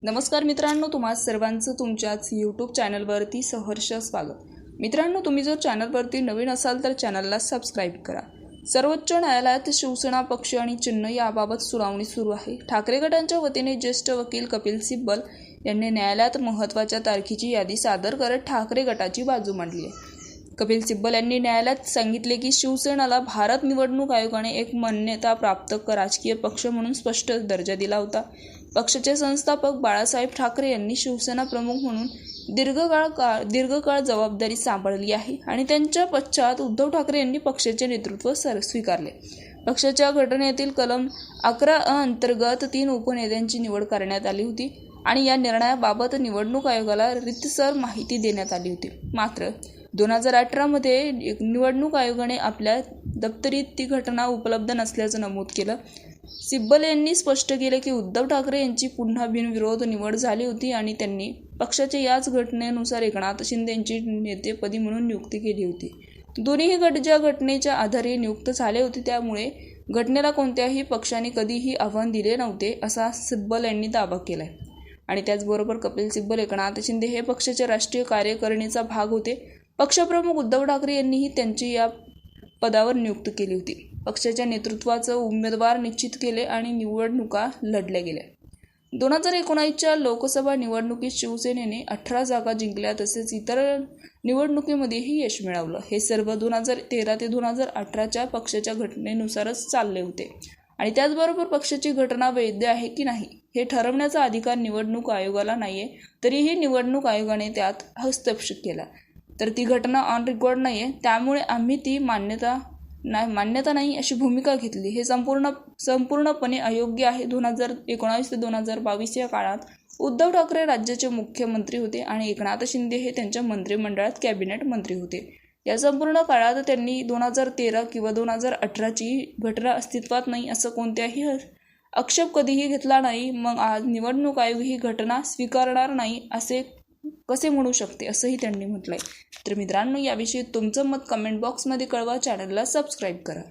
नमस्कार मित्रांनो, तुम्हा सर्वांचं तुमच्याच यूट्यूब चॅनलवरती सहर्ष स्वागत। मित्रांनो, तुम्ही जर चॅनलवरती नवीन असाल तर चॅनलला सबस्क्राईब करा। सर्वोच्च न्यायालयात शिवसेना पक्ष आणि चिन्ह याबाबत सुनावणी सुरू आहे। ठाकरे गटांच्या वतीने ज्येष्ठ वकील कपिल सिब्बल यांनी न्यायालयात महत्त्वाच्या तारखेची यादी सादर करत ठाकरे गटाची बाजू मांडली आहे। कपिल सिब्बल यांनी न्यायालयात सांगितले की शिवसेनेला भारत निवडणूक आयोगाने एक मान्यता प्राप्त राजकीय पक्ष म्हणून स्पष्ट दर्जा दिला होता। पक्षाचे संस्थापक बाळासाहेब ठाकरे यांनी शिवसेना प्रमुख म्हणून दीर्घकाळ जबाबदारी सांभाळली आहे आणि त्यांच्या पश्चात उद्धव ठाकरे यांनी पक्षाचे नेतृत्व स्वीकारले। पक्षाच्या घटनेतील कलम 11 अंतर्गत 3 उपनेत्यांची निवड करण्यात आली होती आणि या निर्णयाबाबत निवडणूक आयोगाला रीतसर माहिती देण्यात आली होती। मात्र 2018 मध्ये निवडणूक आयोगाने आपल्या दप्तरीत ती घटना उपलब्ध नसल्याचं नमूद केलं। सिब्बल यांनी स्पष्ट केले की उद्धव ठाकरे यांची पुन्हा बिनविरोध निवड झाली होती आणि त्यांनी पक्षाच्या याच घटनेनुसार एकनाथ शिंदे यांची नेतेपदी म्हणून नियुक्ती केली होती। दोन्ही गट ज्या घटनेच्या आधारे नियुक्त झाले होते त्यामुळे घटनेला कोणत्याही पक्षाने कधीही आव्हान दिले नव्हते असा सिब्बल यांनी दावा केलाय। आणि त्याचबरोबर कपिल सिब्बल एकनाथ शिंदे हे पक्षाच्या राष्ट्रीय कार्यकारिणीचा भाग होते। पक्षप्रमुख उद्धव ठाकरे यांनीही त्यांची या पदावर नियुक्ती केली होती। पक्षाच्या नेतृत्वाचं उमेदवार निश्चित केले आणि निवडणुका लढल्या गेल्या। 2019च्या लोकसभा निवडणुकीत शिवसेनेने 18 जागा जिंकल्या, तसेच इतर निवडणुकीमध्येही यश मिळवलं। हे सर्व 2013 ते 2018च्या पक्षाच्या घटनेनुसारच चालले होते आणि त्याचबरोबर पक्षाची घटना वैध आहे की नाही हे ठरवण्याचा अधिकार निवडणूक आयोगाला नाहीये, तरीही निवडणूक आयोगाने त्यात हस्तक्षेप केला। तर ती घटना ऑन रेकॉर्ड नाहीये, त्यामुळे आम्ही ती मान्यता नाही अशी भूमिका घेतली। हे संपूर्णपणे अयोग्य आहे। 2019 ते 2022 या काळात उद्धव ठाकरे राज्याचे मुख्यमंत्री होते आणि एकनाथ शिंदे हे त्यांच्या मंत्रिमंडळात कॅबिनेट मंत्री होते। या संपूर्ण काळात त्यांनी 2013 किंवा 2018ची घटना अस्तित्वात नाही असं कोणत्याही आक्षेप कधीही घेतला नाही। मग आज निवडणूक आयोग ही घटना स्वीकारणार नाही असे कसे म्हणू शकते, असंही त्यांनी म्हटलंय। तर मित्रांनो, याविषयी तुमचं मत कमेंट बॉक्समध्ये कळवा, चॅनलला सबस्क्राईब करा।